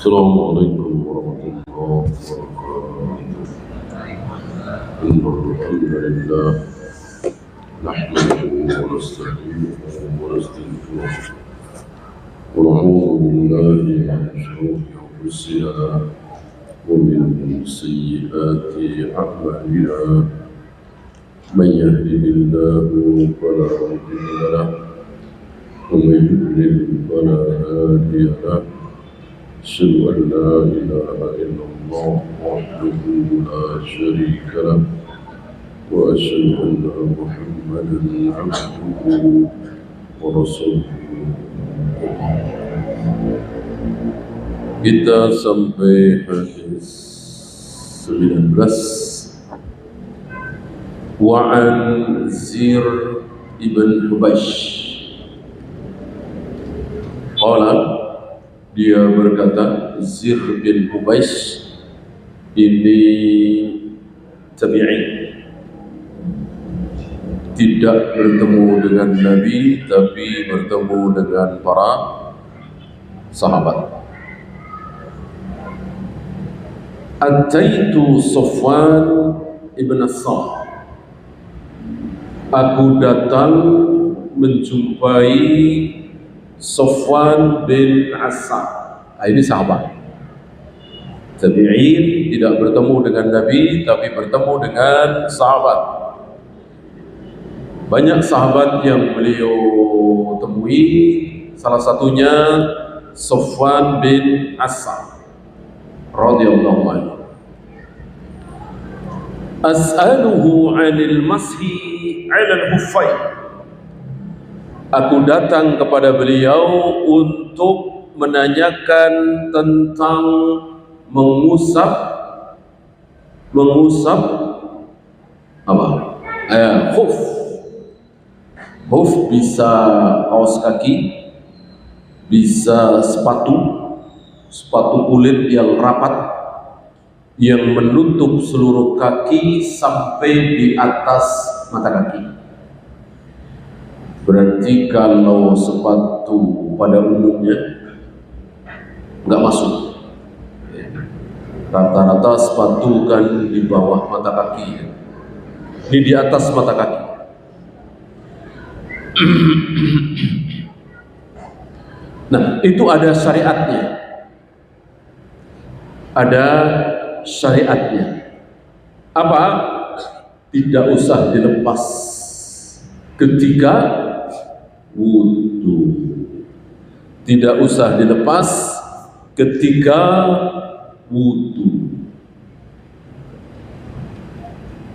السلام عليكم ورحمة الله وبركاته. إن الحمد لله نحمده ونستعينه ونستغفره ونعوذ بالله من شرور أنفسنا ومن سيئات أعمالنا من يهده الله فلا مضل له ومن يضلل فلا هادي له أشهد أن لا إله إلا الله وحده لا شريك له وأشهد أن محمدا عبده ورسوله. Kita sampai hadis 19. Wa'an Zir ibn Hubaysh qala, dia berkata, Zir bin Hubaysh ini tabi'i, tidak bertemu dengan Nabi tapi bertemu dengan para sahabat. Ataitu Safwan ibn As-Sam, aku datang menjumpai Safwan bin As-Sam. Ini sahabat tabi'in, tidak bertemu dengan Nabi tapi bertemu dengan sahabat. Banyak sahabat yang beliau temui, salah satunya Safwan bin As-Sam radhiyallahu anhu. As'aluhu 'anil mashi 'alal khuffain, aku datang kepada beliau untuk menanyakan tentang mengusap apa? Khuf. Khuf bisa kaos kaki, bisa sepatu kulit yang rapat yang menutup seluruh kaki sampai di atas mata kaki. Berarti kalau sepatu pada umumnya nggak masuk. Rata-rata sepatu kan di bawah mata kaki, ini di atas mata kaki. Nah, itu ada syariatnya. Ada syariatnya. Apa? Tidak usah dilepas ketika wudu. Tidak usah dilepas ketika wudu.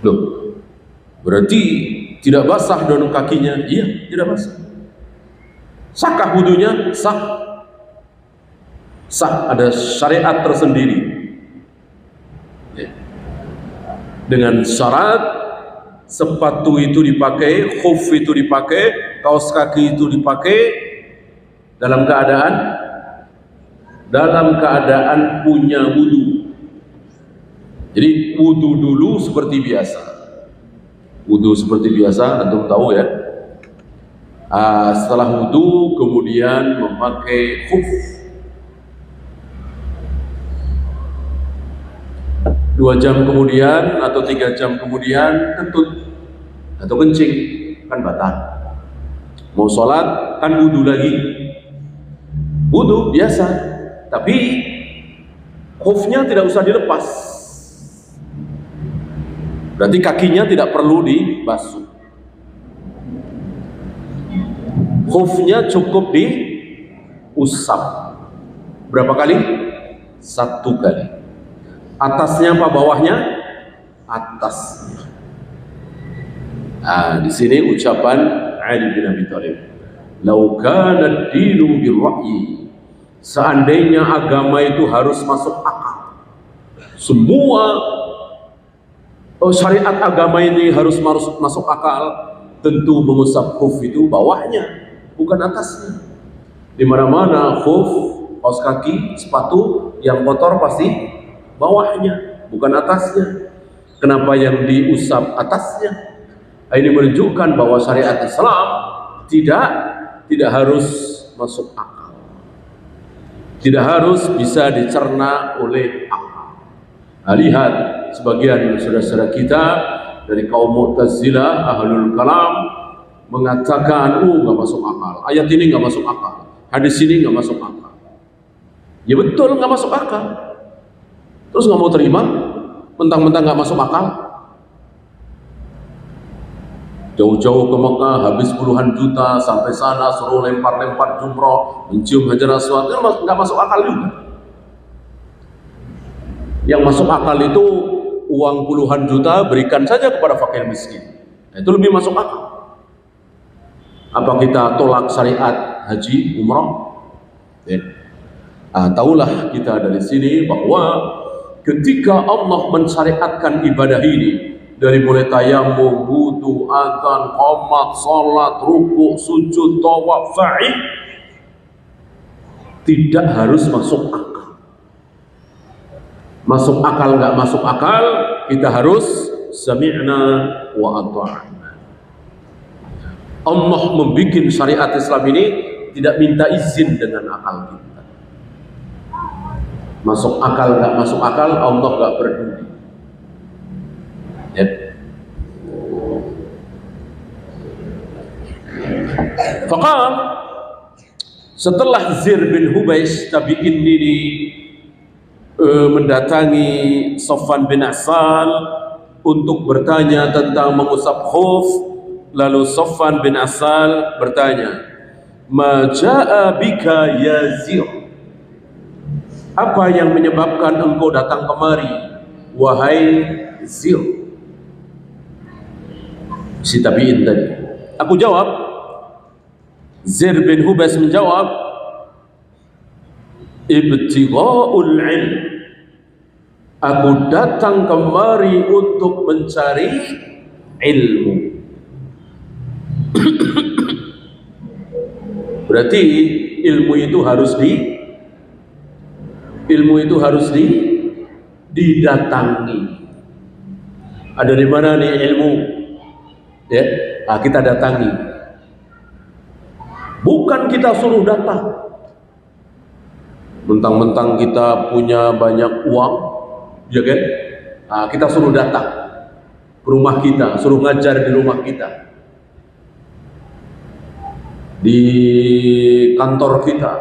Loh, berarti tidak basah dong kakinya? Iya, tidak basah. Sahkah wudunya? Sah. Sah, ada syariat tersendiri. Dengan syarat sepatu itu dipakai, khuf itu dipakai, kaos kaki itu dipakai dalam keadaan punya wudu. Jadi wudu dulu seperti biasa. Wudu seperti biasa, antum tahu ya. Setelah wudu kemudian memakai khuf. 2 jam kemudian atau 3 jam kemudian kentut atau kencing, kan batal. Mau sholat kan wudu lagi, wudu biasa, tapi khufnya tidak usah dilepas. Berarti kakinya tidak perlu dibasuh. Khufnya cukup diusap. Berapa kali? 1 kali. Atasnya apa, bawahnya? Atas. Di sini ucapan Ali bin Abi Thalib. Lau kana ad-dinu bir-ra'yi, seandainya agama itu harus masuk akal, semua syariat agama ini harus masuk akal, tentu mengusap khuf itu bawahnya, bukan atasnya. Di mana-mana khuf, kaos kaki, sepatu yang kotor pasti bawahnya, bukan atasnya. Kenapa yang diusap atasnya? Ini menunjukkan bahwa syariat Islam tidak harus masuk akal. Tidak harus bisa dicerna oleh akal. Lihat sebagian saudara-saudara kita dari kaum Mu'tazilah, Ahlul Kalam mengatakan, nggak masuk akal. Ayat ini nggak masuk akal. Hadis ini nggak masuk akal. Ya betul nggak masuk akal. Terus nggak mau terima, mentang-mentang nggak masuk akal. Jauh-jauh ke Mekah, habis puluhan juta, sampai sana suruh lempar-lempar jumroh, mencium Hajar Aswad, itu nggak masuk akal juga. Yang masuk akal itu uang puluhan juta berikan saja kepada fakir miskin. Itu lebih masuk akal. Apa kita tolak syariat haji, umrah? Ya. Tahulah kita dari sini bahwa ketika Allah mensyariatkan ibadah ini, dari mulai tayamum, wudu, adzan, qomat, salat, ruku', sujud, tawaf, sa'i, tidak harus masuk akal. Masuk akal nggak masuk akal, kita harus sami'na wa ata'na. Allah membuat syariat Islam ini tidak minta izin dengan akal kita. Masuk akal nggak masuk akal, Allah nggak peduli. Ya. Faqal, setelah Zir bin Hubais tabi'in ini mendatangi Safwan bin Asal untuk bertanya tentang mengusap khuf, lalu Safwan bin Asal bertanya, "Ma ja'a bika ya Zir?" Apa yang menyebabkan engkau datang kemari, wahai Zir? Si tabi'in tadi. Aku jawab, Zir bin Hubais menjawab, ibtigha'ul ilm. Aku datang kemari untuk mencari ilmu. Berarti ilmu itu harus didatangi. Ada di mana nih ilmu? Ya, kita datangi. Bukan kita suruh datang. Mentang-mentang kita punya banyak uang, ya kan? Kita suruh datang ke rumah kita, suruh ngajar di rumah kita, di kantor kita.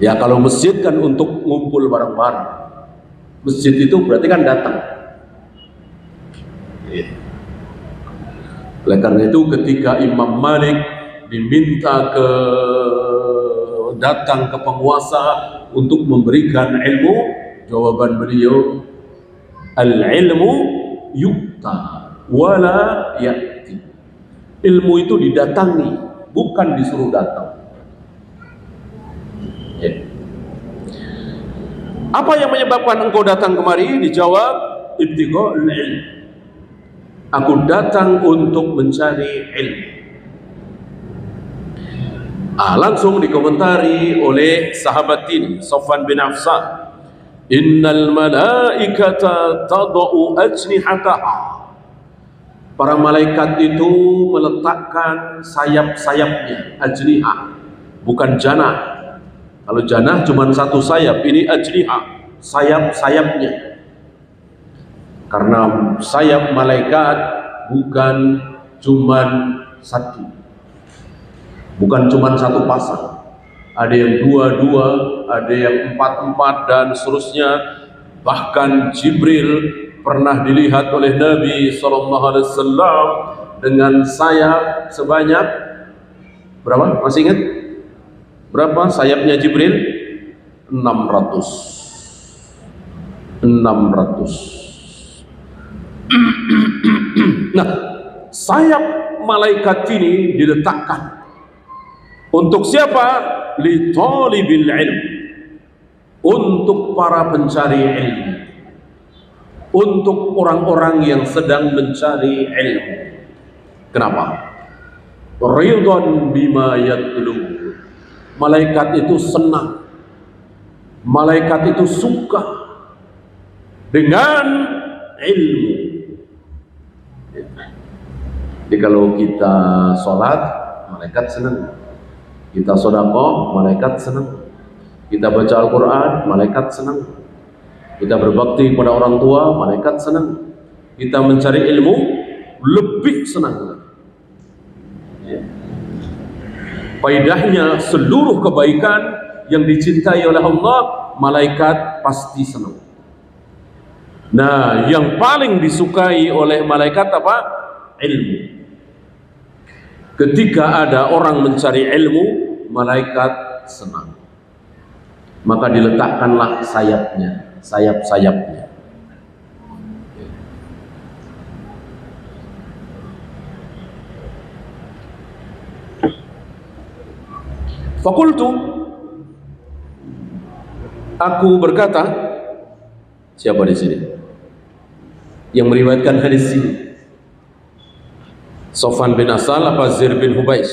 Ya kalau masjid kan untuk ngumpul bareng-bareng. Masjid itu berarti kan datang. Oleh karena itu ketika Imam Malik diminta datang ke penguasa untuk memberikan ilmu, jawaban beliau, al-ilmu yu'ta wala ya'ti. Ilmu itu didatangi, bukan disuruh datang. Apa yang menyebabkan engkau datang kemari? Dijawab, ibtigha'ul ilm. Aku datang untuk mencari ilmu. Langsung dikomentari oleh sahabat ini, Safwan bin Affan. Innal malaikata tada'u ajnihataha. Para malaikat itu meletakkan sayap-sayapnya, ajnihah, bukan janah. Kalau janah cuma satu sayap, ini ajnihah, sayap-sayapnya. Karena sayap malaikat bukan cuma satu, bukan cuma satu pasang. Ada yang dua-dua, ada yang empat-empat, dan seterusnya. Bahkan Jibril pernah dilihat oleh Nabi SAW dengan sayap sebanyak berapa? Masih ingat? Berapa sayapnya Jibril? 600. Nah, sayap malaikat ini diletakkan untuk siapa? Li talibil ilm, untuk para pencari ilmu, untuk orang-orang yang sedang mencari ilmu. Kenapa? Ridwan bima yatlub. Malaikat itu senang, malaikat itu suka dengan ilmu. Jadi kalau kita sholat, malaikat senang. Kita sedekah, malaikat senang. Kita baca Al-Quran, malaikat senang. Kita berbakti kepada orang tua, malaikat senang. Kita mencari ilmu, lebih senang. Faedahnya, seluruh kebaikan yang dicintai oleh Allah, malaikat pasti senang. Nah, yang paling disukai oleh malaikat apa? Ilmu. Ketika ada orang mencari ilmu, malaikat senang. Maka diletakkanlah sayapnya, sayap-sayapnya. Fakultu, aku berkata, siapa di sini yang meriwayatkan hadis ini? Sofwan bin Asal apa Zir bin Hubais?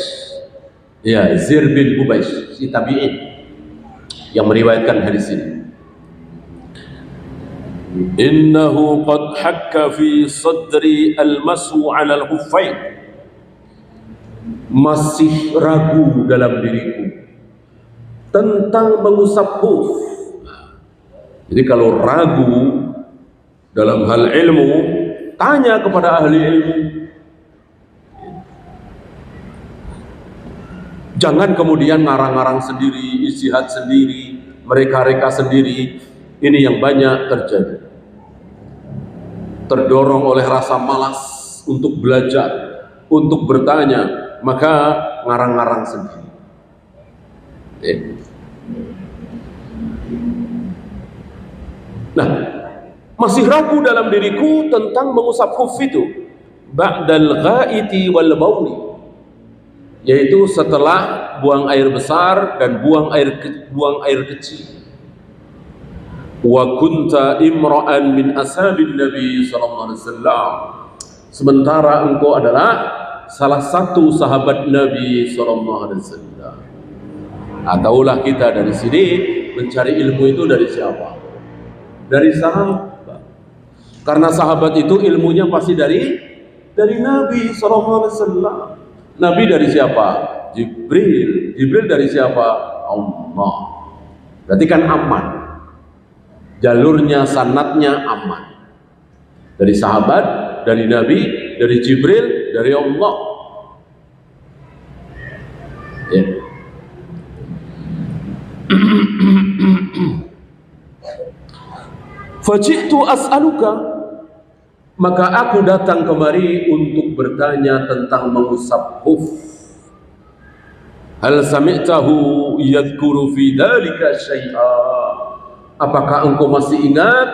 Ya, Zir bin Hubais, si tabi'in yang meriwayatkan hadis ini. Innahu qad hakka fi sadri al-masu 'ala al-khuffain. Masih ragu dalam diriku tentang mengusap khuf. Jadi kalau ragu dalam hal ilmu, tanya kepada ahli ilmu. Jangan kemudian ngarang-ngarang sendiri, ijtihad sendiri, mereka-reka sendiri. Ini yang banyak terjadi. Terdorong oleh rasa malas untuk belajar, untuk bertanya, maka ngarang-ngarang sendiri. Nah, masih ragu dalam diriku tentang mengusap khuf itu. Ba'dal ghaiti wal bauli, yaitu setelah buang air besar dan buang air kecil. Wa kunta imra'an min ashabin Nabi sallallahu alaihi wasallam, sementara engkau adalah salah satu sahabat Nabi sallallahu alaihi wasallam. Ataulah kita dari sini mencari ilmu itu dari siapa? Dari sahabat. Karena sahabat itu ilmunya pasti dari Nabi sallallahu alaihi wasallam. Nabi dari siapa? Jibril. Jibril dari siapa? Allah. Berarti kan aman. Jalurnya, sanadnya aman. Dari sahabat, dari Nabi, dari Jibril, dari Allah. Ya. Faji'tu as'aluka, maka aku datang kemari untuk bertanya tentang mengusap khuf. Hal sami'tahu yadhkuru fi dhalika syai'a, apakah engkau masih ingat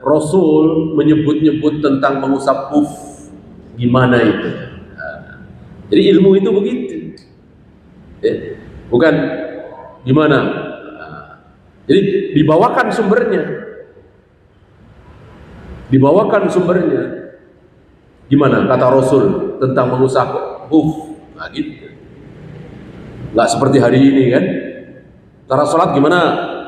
Rasul menyebut-nyebut tentang mengusap khuf? Gimana itu? Jadi ilmu itu begitu, bukan gimana. Jadi dibawakan sumbernya. Gimana kata Rasul tentang mengusap khuf? Nah gitu. Nggak seperti hari ini kan. Cara sholat gimana?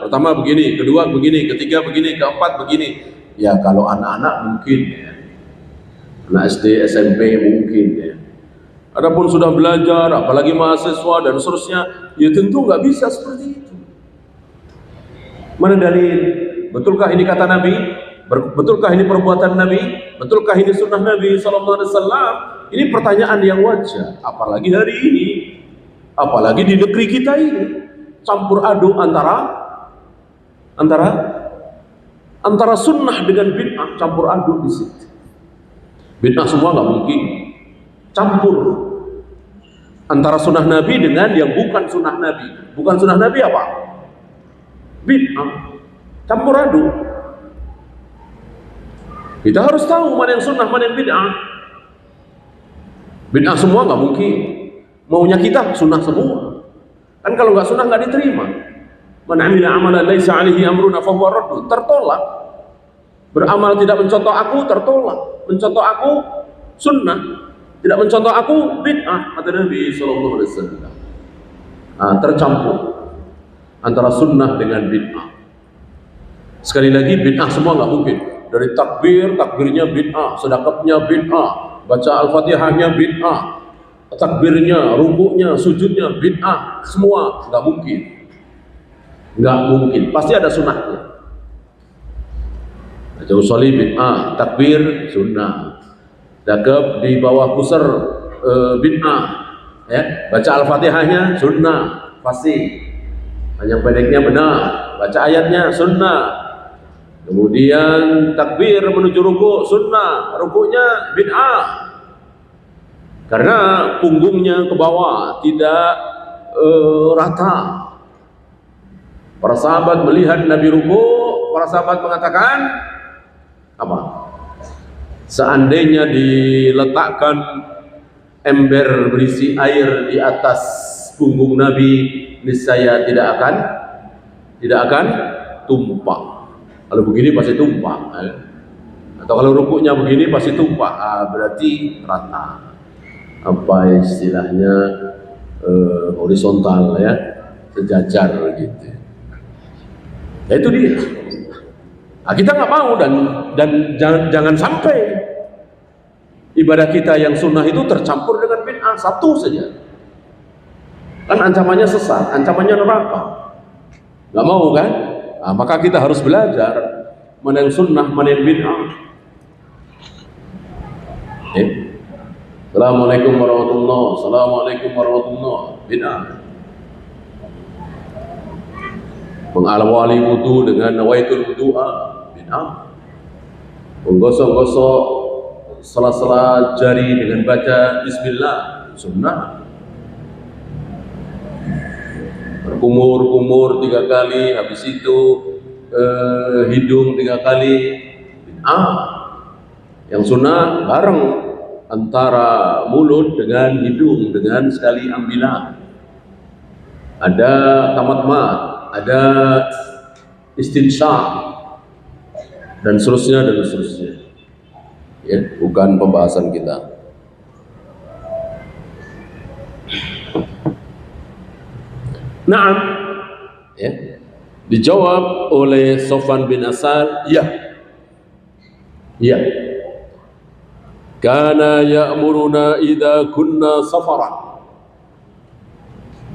Pertama begini, kedua begini, ketiga begini, keempat begini. Ya kalau anak-anak mungkin ya. Anak SD, SMP mungkin ya. Adapun sudah belajar, apalagi mahasiswa dan seterusnya, ya tentu nggak bisa seperti itu. Mana dalil? Betulkah ini kata Nabi? Betulkah ini perbuatan Nabi? Betulkah ini sunnah Nabi sallallahu alaihi wasallam? Ini pertanyaan yang wajar, apalagi hari ini, apalagi di negeri kita ini, campur aduk antara sunnah dengan bid'ah, campur aduk di situ. Bid'ah semua nggak mungkin, campur antara sunnah Nabi dengan yang bukan sunnah Nabi. Bukan sunnah Nabi apa? Bid'ah, campur aduk. Kita harus tahu mana yang sunnah, mana yang bid'ah. Bid'ah semua nggak mungkin. Maunya kita sunnah semua. Kan kalau nggak sunnah nggak diterima. Man 'amila 'amalan laisa 'alaihi amruna fahuwa raddun, tertolak. Beramal tidak mencontoh aku, tertolak. Mencontoh aku sunnah, tidak mencontoh aku bid'ah, kata Nabi sallallahu alaihi wasallam. Tercampur antara sunnah dengan bid'ah. Sekali lagi, bid'ah semua nggak mungkin. Dari takbirnya bid'ah, sedekahnya bid'ah, baca Al-Fatihahnya bid'ah, takbirnya, rukuknya, sujudnya bid'ah semua, nggak mungkin. Nggak mungkin, pasti ada sunnahnya. Baca usolli bid'ah, takbir sunnah, dakep di bawah pusar bid'ah, ya. Baca al-fatihahnya sunnah, pasti. Panjang pendeknya benar, baca ayatnya sunnah. Kemudian takbir menuju rukuk sunnah, rukuknya bid'ah. Karena punggungnya ke bawah tidak rata. Para sahabat melihat Nabi rukuk, para sahabat mengatakan apa? Seandainya diletakkan ember berisi air di atas punggung Nabi, niscaya tidak akan tumpah. Kalau begini pasti tumpah, atau kalau rukuknya begini pasti tumpah. Berarti rata. Apa istilahnya, horizontal, ya, sejajar gitu. Ya itu dia. Nah, kita nggak mau dan jangan sampai ibadah kita yang sunnah itu tercampur dengan bid'ah satu saja. Kan ancamannya sesat, ancamannya neraka. Nggak mau kan? Nah, maka kita harus belajar mana yang sunnah, mana yang bid'ah. Assalamualaikum warahmatullahi wabarakatuh. Assalamualaikum warahmatullahi wabarakatuh. Bid'ah. Mengawali wudu dengan nawaitul wudu'a, bid'ah. Menggosok-gosok sela-sela jari dengan baca bismillah, sunnah. Berkumur-kumur 3 kali, habis itu hidung 3 kali, bid'ah. Yang sunnah bareng antara mulut dengan hidung dengan sekali ambilan. Ada tamatmat, ada istinsyak, dan seterusnya dan seterusnya. Ya, bukan pembahasan kita. Naam, ya. Dijawab oleh Sofwan bin Asal, ya. Ya. Kana ya'muruna idza kunna safaran.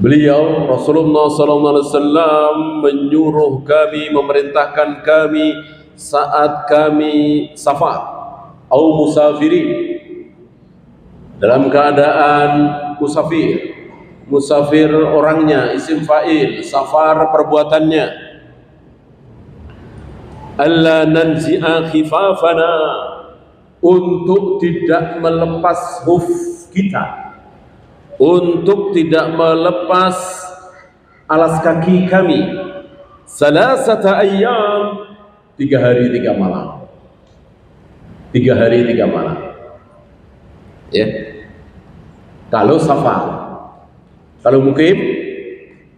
Beliau Rasulullah SAW menyuruh kami, memerintahkan kami saat kami safar atau musafirin, dalam keadaan musafir. Musafir orangnya, isim fa'il, safar perbuatannya. Alla nanzi'a khifafana, untuk tidak melepas huf kita, untuk tidak melepas alas kaki kami. Salasata ayyam, 3 hari 3 malam. 3 hari 3 malam. Ya. Kalau safar. Kalau mukim,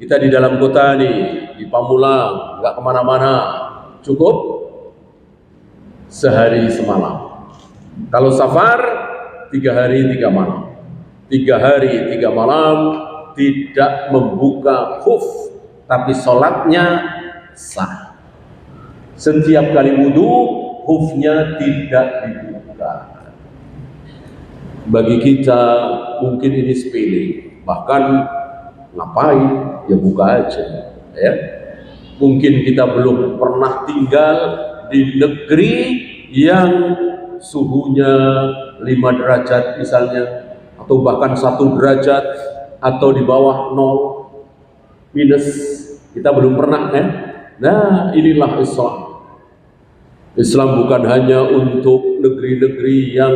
kita di dalam kota nih, di Pamulang, nggak kemana-mana, cukup sehari semalam. Kalau safar, 3 hari 3 malam. 3 hari 3 malam tidak membuka khuf, tapi sholatnya sah. Setiap kali wudu, khufnya tidak dibuka. Bagi kita mungkin ini sepele, bahkan ngapain, ya buka aja, ya. Mungkin kita belum pernah tinggal di negeri yang suhunya 5 derajat misalnya, atau bahkan 1 derajat, atau di bawah 0 minus, kita belum pernah, kan? Nah, inilah Islam. Islam bukan hanya untuk negeri-negeri yang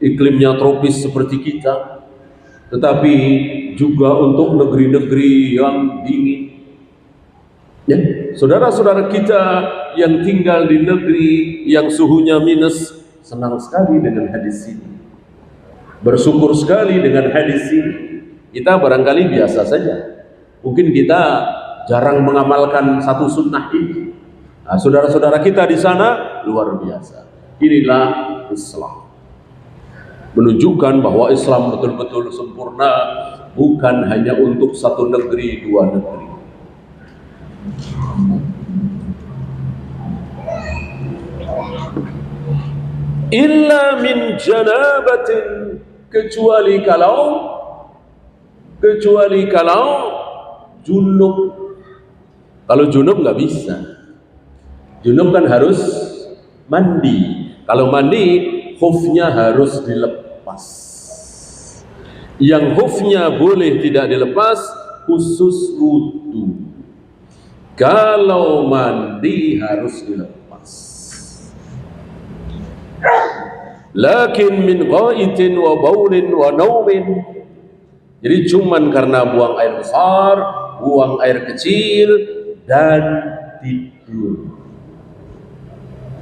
iklimnya tropis seperti kita, tetapi juga untuk negeri-negeri yang dingin. Ya, saudara-saudara kita yang tinggal di negeri yang suhunya minus senang sekali dengan hadis ini, bersyukur sekali dengan hadis ini. Kita barangkali biasa saja, mungkin kita jarang mengamalkan satu sunnah ini. Nah, saudara-saudara kita di sana luar biasa. Inilah Islam, menunjukkan bahwa Islam betul-betul sempurna, bukan hanya untuk satu negeri, 2 negeri. Illa min janabatin, kecuali kalau kecuali kalau junub. Kalau junub nggak bisa. Junub kan harus mandi. Kalau mandi, khufnya harus dilepas. Yang khufnya boleh tidak dilepas, khusus wudu. Kalau mandi harus dilepas. Lakin min ghaitin wa baulin wa naumin. Jadi cuman karena buang air besar, buang air kecil, dan tidur.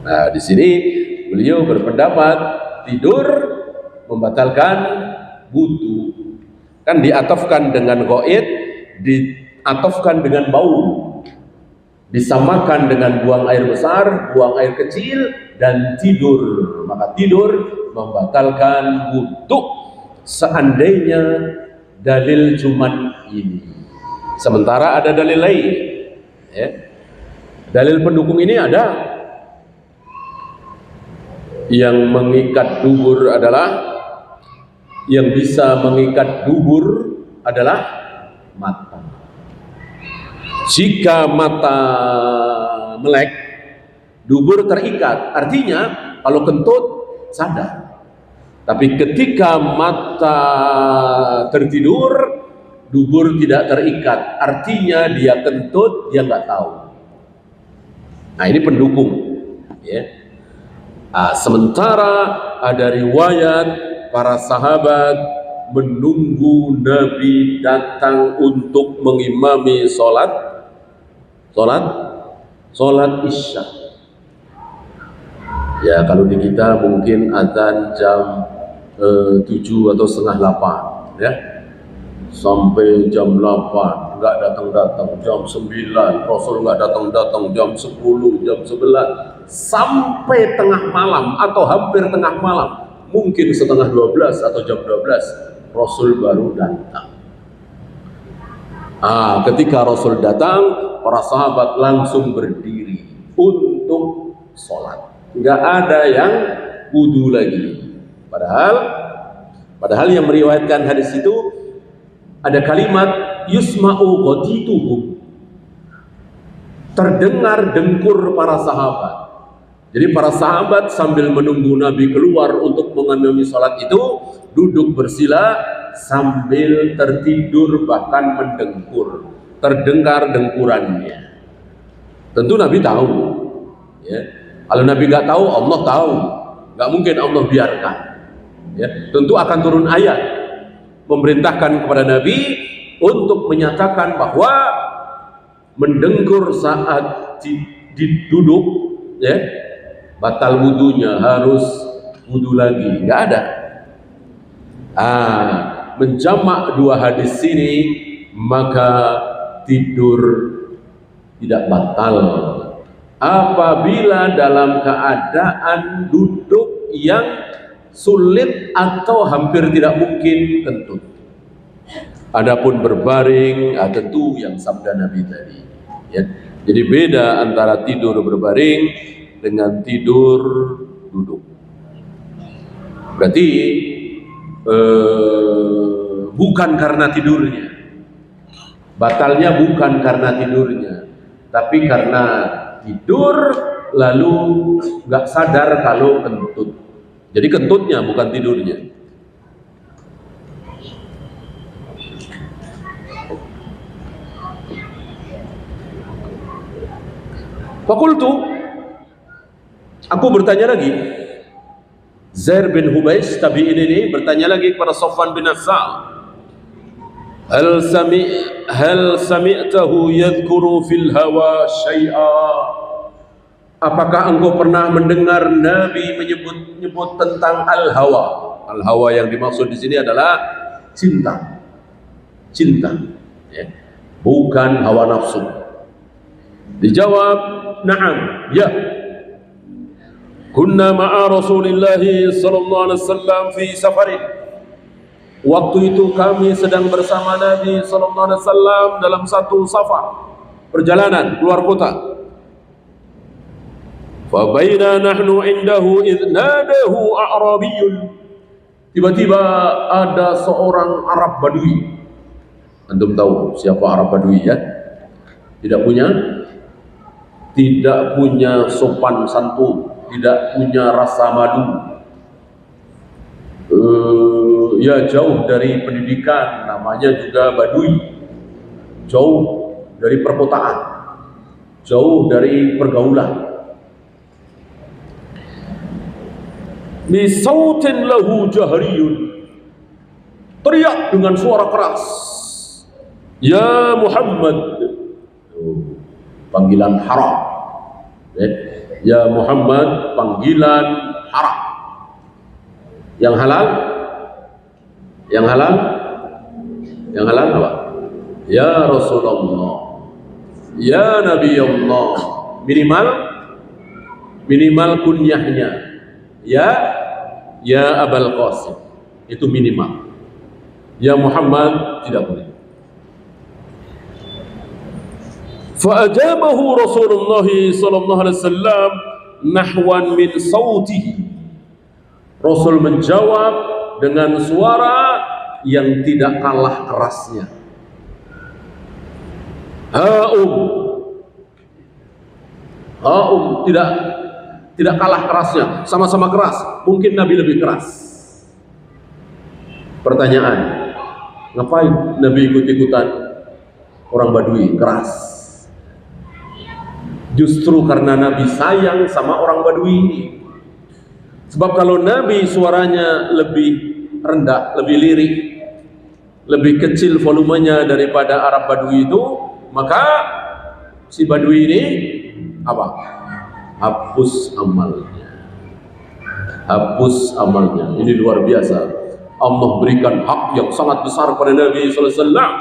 Nah, di sini beliau berpendapat tidur membatalkan wudu. Kan diatofkan dengan ghaid, diatofkan dengan baul. Disamakan dengan buang air besar, buang air kecil, dan tidur. Maka tidur membatalkan wudu seandainya dalil cuman ini. Sementara ada dalil lain, ya. Dalil pendukung ini ada. Yang mengikat dubur adalah, yang bisa mengikat dubur adalah mata. Jika mata melek, dubur terikat. Artinya kalau kentut sadar. Tapi ketika mata tertidur, dubur tidak terikat. Artinya dia kentut, dia nggak tahu. Nah, ini pendukung, ya. Sementara ada riwayat para sahabat menunggu Nabi datang untuk mengimami sholat Isya. Ya, kalau di kita mungkin azan jam 7 atau setengah 8, ya, sampai jam 8 nggak datang-datang, jam 9 Rasul nggak datang-datang, jam 10, jam 11, sampai tengah malam atau hampir tengah malam, mungkin setengah 12 atau jam 12 Rasul baru datang. Ketika Rasul datang, para sahabat langsung berdiri untuk sholat. Nggak ada yang wudu lagi. Padahal yang meriwayatkan hadis itu ada kalimat yusma'u ghadituhum. Terdengar dengkur para sahabat. Jadi para sahabat sambil menunggu Nabi keluar untuk mengambil sholat itu, duduk bersila sambil tertidur bahkan mendengkur. Terdengar dengkurannya. Tentu Nabi tahu, ya. Kalau Nabi nggak tahu, Allah tahu. Nggak mungkin Allah biarkan, ya. Tentu akan turun ayat memerintahkan kepada Nabi untuk menyatakan bahwa mendengkur saat duduk, ya, batal wudunya, harus wudu lagi. Nggak ada. Menjamak dua hadis ini, maka tidur tidak batal apabila dalam keadaan duduk yang sulit atau hampir tidak mungkin kentut. Adapun berbaring, tentu yang sabda Nabi tadi, ya. Jadi beda antara tidur berbaring dengan tidur duduk. Berarti bukan karena tidurnya, batalnya bukan karena tidurnya, tapi karena tidur lalu nggak sadar kalau kentut. Jadi kentutnya bukan tidurnya. Fakultu, aku bertanya lagi. Zair bin Hubais tabi'in ini bertanya lagi kepada Sofwan bin Assal, hal sami'tahu yadhkuru fil hawa syai'a? Apakah engkau pernah mendengar Nabi menyebut tentang al-hawa? Al-hawa yang dimaksud di sini adalah cinta, ya. Bukan hawa nafsu. Dijawab, na'am, ya. Kunna ma'a Rasulillahi sallallahu alaihi wasallam fi safarin. Waktu itu kami sedang bersama Nabi sallallahu alaihi wasallam dalam satu safar, perjalanan keluar kota. Fa baina nahnu indahu idh nadahu a'rabiyyun. Tiba-tiba ada seorang Arab Badui Antum tahu siapa Arab Badui ya? Tidak punya sopan santun, tidak punya rasa madu. Ya jauh dari pendidikan, namanya juga Badui. Jauh dari perkotaan, jauh dari pergaulan. Bi sautin lahu jahriyun, teriak dengan suara keras, ya Muhammad, panggilan haram. Ya Muhammad, panggilan haram. Yang halal apa? Ya Rasulullah, ya Nabi Allah. Minimal kunyahnya, ya Abul Qasim, itu minimal. Ya Muhammad tidak boleh. Fa'ajabahu Rasulullah sallallahu alaihi wasallam nahwan min sautihi. Rasul menjawab dengan suara yang tidak kalah kerasnya. Tidak kalah kerasnya, sama-sama keras. Mungkin Nabi lebih keras. Pertanyaan, ngapain Nabi ikut-ikutan orang Badui keras? Justru karena Nabi sayang sama orang Badui ini. Sebab kalau Nabi suaranya lebih rendah, lebih lirik, lebih kecil volumenya daripada Arab Badui itu, maka si Badui ini apa? Hapus amalnya. Ini luar biasa. Allah berikan hak yang sangat besar pada Nabi sallallahu alaihi wasallam.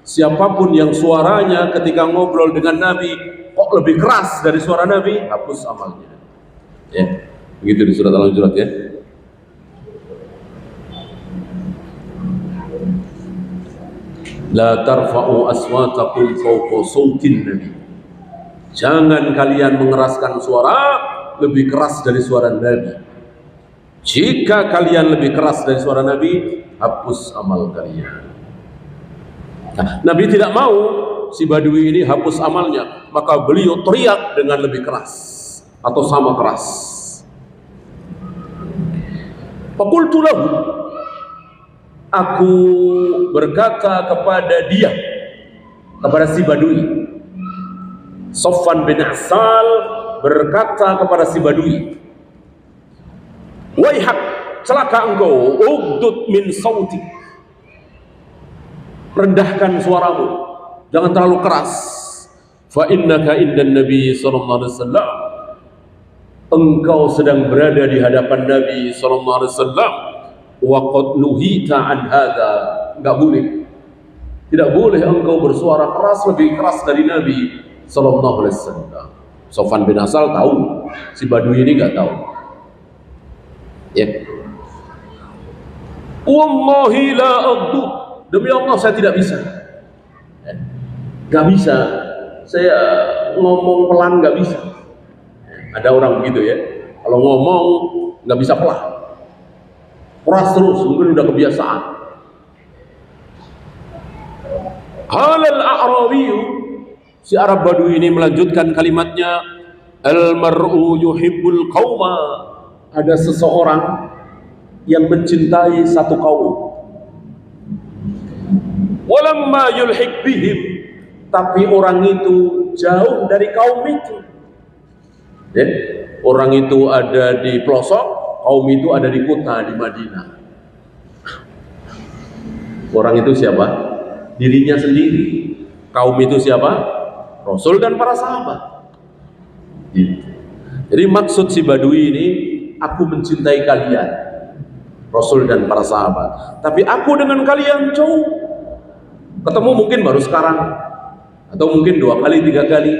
Siapapun yang suaranya ketika ngobrol dengan Nabi kok lebih keras dari suara Nabi, hapus amalnya. Ya, begitu di surat Al-Hujurat ya. La tarfa'u aswatakum fawqa sautin nabi. Jangan kalian mengeraskan suara lebih keras dari suara Nabi. Jika kalian lebih keras dari suara Nabi, hapus amal kalian. Nah, Nabi tidak mau si Badui ini hapus amalnya, maka beliau teriak dengan lebih keras atau sama keras. Faqultu lahu, aku berkata kepada dia, kepada si Badui. Sofwan bin Asal berkata kepada si Badui, waihak, celaka engkau, ugdud min sauti, rendahkan suaramu, jangan terlalu keras. Fa innaka indan Nabi sallallahu alaihi wasallam, engkau sedang berada di hadapan Nabi sallallahu alaihi wasallam. Wa qad nuhita an hadza, enggak boleh, tidak boleh engkau bersuara keras, lebih keras dari Nabi sallallahu alaihi wasallam. Sofwan bin Asal tahu, si Badui ini enggak tahu. Ya. Wallahi la aghdud, demi Allah saya tidak bisa. Enggak bisa. Saya ngomong pelan enggak bisa. Ada orang begitu ya. Kalau ngomong enggak bisa pelan. Keras terus, mungkin udah kebiasaan. Halal a'rabiyu, si Arab Badui ini melanjutkan kalimatnya, al-mar'u yuhibbul qauma, ada seseorang yang mencintai satu kaum. Walamma yulhiq bihim, tapi orang itu jauh dari kaum itu. Ya, orang itu ada di pelosok, kaum itu ada di kota, di Madinah. Orang itu siapa? Dirinya sendiri. Kaum itu siapa? Rasul dan para sahabat. Jadi maksud si Badui ini, aku mencintai kalian, Rasul dan para sahabat, tapi aku dengan kalian jauh. Ketemu mungkin baru sekarang, atau mungkin 2 kali 3 kali.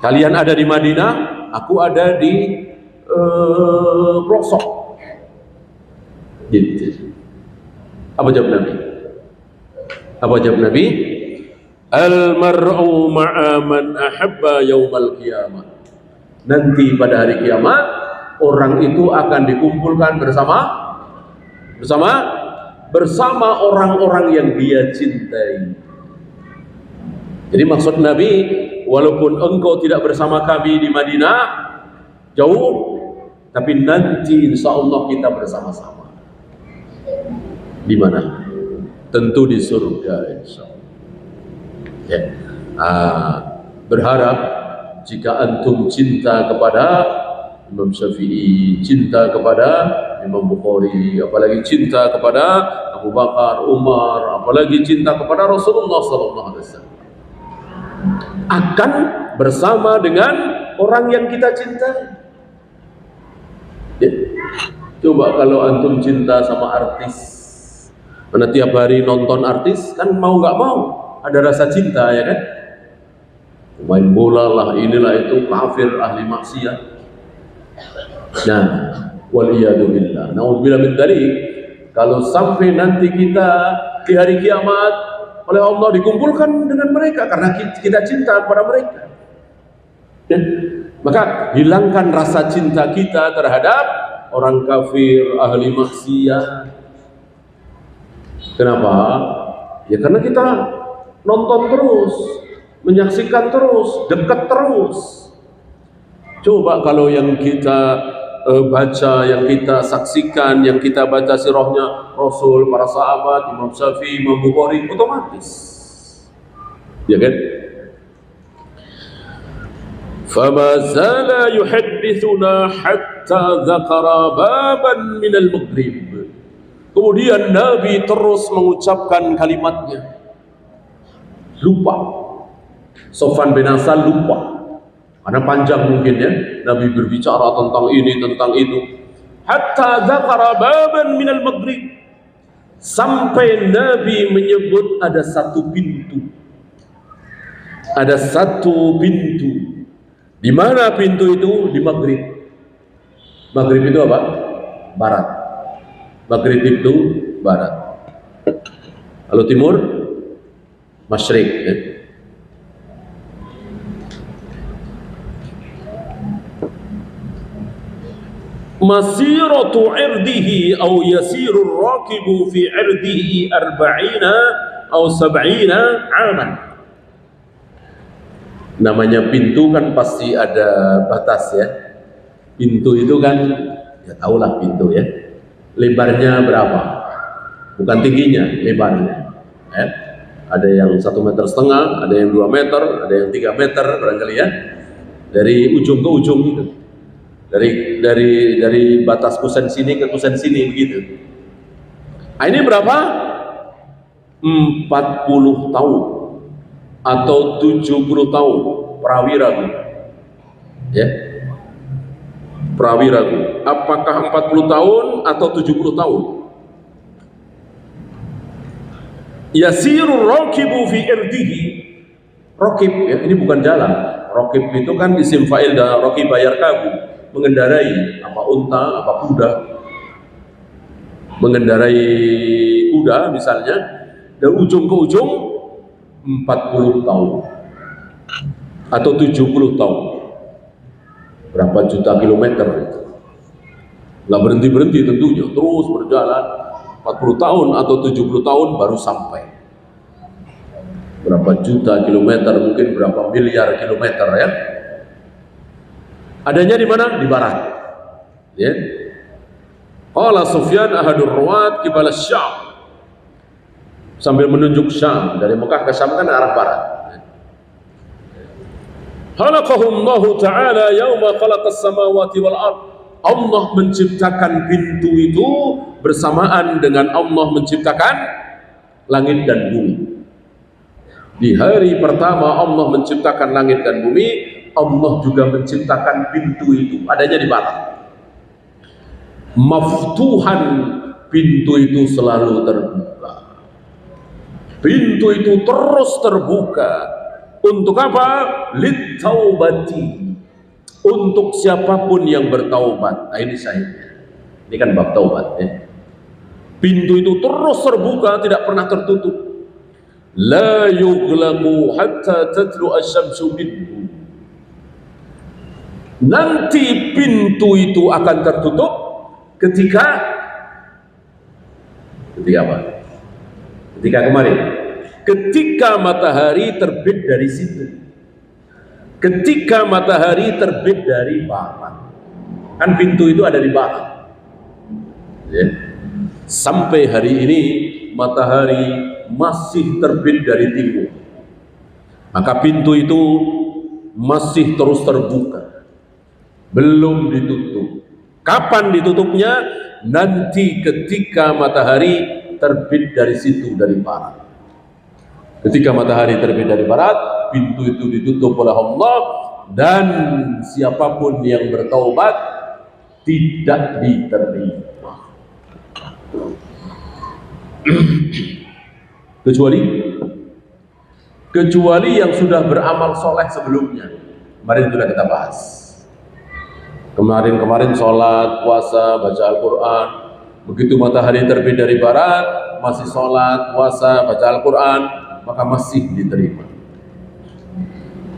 Kalian ada di Madinah, aku ada di pelosok. Gitu. Apa jawab Nabi? Al-mar'u ma'a man ahabba yaumal qiyamah. Nanti pada hari kiamat, orang itu akan dikumpulkan bersama bersama orang-orang yang dia cintai. Jadi maksud Nabi, walaupun engkau tidak bersama kami di Madinah, jauh, tapi nanti insya Allah kita bersama-sama. Di mana? Tentu di surga insya Allah. Ya. Berharap jika antum cinta kepada Imam Syafi'i, cinta kepada Imam Bukhari, apalagi cinta kepada Abu Bakar, Umar, apalagi cinta kepada Rasulullah SAW, akan bersama dengan orang yang kita cintai. Ya. Coba kalau antum cinta sama artis, mana tiap hari nonton artis, kan mau nggak mau ada rasa cinta, ya kan? Main bola lah, inilah itu, kafir, ahli maksiat. Nah, waliyadzubillah, naudzubillah min dzalik. Kalau sampai nanti kita di hari kiamat oleh Allah dikumpulkan dengan mereka karena kita cinta kepada mereka, dan maka hilangkan rasa cinta kita terhadap orang kafir, ahli maksiat. Kenapa? Ya karena kita nonton terus, menyaksikan terus, dekat terus. Coba kalau yang kita baca, yang kita saksikan, yang kita baca sirahnya Rasul, para sahabat, Imam Syafi'i, Imam Bukhari, otomatis, ya kan? Fama zala yuhaddithuna hatta dzakara baban minal maghrib. Kemudian Nabi terus mengucapkan kalimatnya. Lupa. Sofwan bin Asal lupa. Karena panjang mungkin ya, Nabi berbicara tentang ini, tentang itu. Hatta dzakara baban minal maghrib. Sampai Nabi menyebut ada satu pintu. Ada satu pintu. Di mana pintu itu? Di maghrib. Maghrib itu apa? Barat. Maghrib itu barat. Kalau timur, masyrik. Ya. Masiratu irdihi atau yasirur rakibu fi irdihi 40 atau 70 aman. Namanya pintu kan pasti ada batas ya. Pintu itu kan, ya tahulah pintu ya. Lebarnya berapa? Bukan tingginya, lebarnya. Ya. Ada yang 1,5 meter, ada yang 2 meter, ada yang 3 meter barangkali ya. Dari ujung ke ujung gitu. Dari batas kusen sini ke kusen sini begitu. Nah, ini berapa? 40 tahun atau 70 tahun perawi ragu. Ya. Perawi ragu. Apakah 40 tahun atau 70 tahun? Yasirur rakibu fi irdihi. Rakib ya, ini bukan jalan. Rakib itu kan isim fa'il dan rakib bayar kagu, mengendarai apa unta, apa kuda. Mengendarai kuda misalnya dari ujung ke ujung 40 tahun atau 70 tahun. Berapa juta kilometer itu. Nggak berhenti-berhenti tentunya, terus berjalan 40 tahun atau 70 tahun baru sampai. Berapa juta kilometer, mungkin berapa miliar kilometer ya. Adanya di mana? Di barat. Ya. Qala Sufyan ahadur ruwat qibala Syam. Sambil menunjuk Syam, dari Mekah ke Syam kan arah barat. Khalaqahullahu ta'ala yauma khalaqas samawati wal ard. Allah menciptakan pintu itu bersamaan dengan Allah menciptakan langit dan bumi. Di hari pertama Allah menciptakan langit dan bumi, Allah juga menciptakan pintu itu, adanya di barat. Maftuhan, pintu itu selalu terbuka. Pintu itu terus terbuka. Untuk apa? Littaubati. Untuk siapapun yang bertaubat. Nah, ini syahidnya. Ini kan bab taubat ya. Pintu itu terus terbuka, tidak pernah tertutup. La yughlaqu hatta tatlu asy-syamsu minhu. Nanti pintu itu akan tertutup ketika Ketika apa? Ketika kemarin. Ketika matahari terbit dari situ. Ketika matahari terbit dari barat. Kan pintu itu ada di barat. Ya. Sampai hari ini matahari masih terbit dari timur. Maka pintu itu masih terus terbuka. Belum ditutup. Kapan ditutupnya? Nanti ketika matahari terbit dari situ, dari barat. Ketika matahari terbit dari barat, pintu itu ditutup oleh Allah, dan siapapun yang bertaubat tidak diterima. Kecuali yang sudah beramal soleh sebelumnya. Kemarin sudah kita bahas. Kemarin sholat, puasa, baca Al-Quran. Begitu matahari terbit dari barat, masih sholat, puasa, baca Al-Quran, maka masih diterima.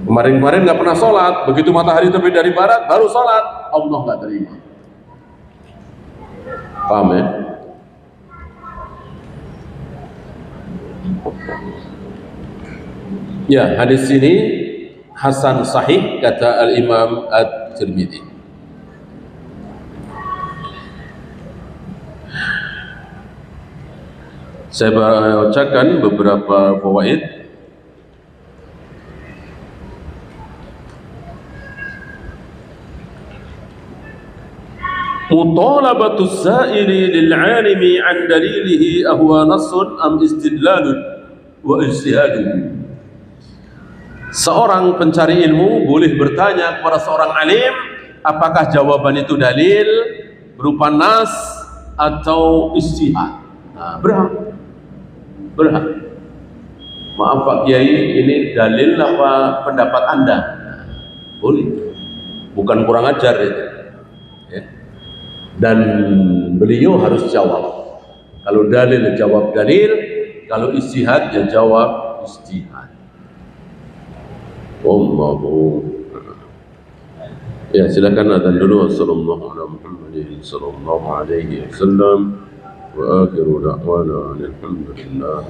Kemarin nggak pernah sholat, begitu matahari terbit dari barat, baru sholat, Allah nggak terima. Paham ya? Ya, hadis ini hasan sahih kata Al-Imam At-Tirmidzi. Saya bacakan beberapa fawaid. Mutalabatus sa'ili lil 'alimi 'an dalilihi ahwa nassun am istidlalun wa ijtihadun. Seorang pencari ilmu boleh bertanya kepada seorang alim, apakah jawaban itu dalil berupa nas atau ijtihad. Nah, berhak. Maaf Pak Kiai, ini dalil apa pendapat Anda? Nah, boleh. Bukan kurang ajar itu. Ya. Dan beliau harus jawab. Kalau dalil jawab dalil, kalau ijtihad ya jawab ijtihad. Allahu. Ya, silakan adzan dulu. Sallallahu alaihi wasallam. Wa akhiru da'wana alhamdulillah.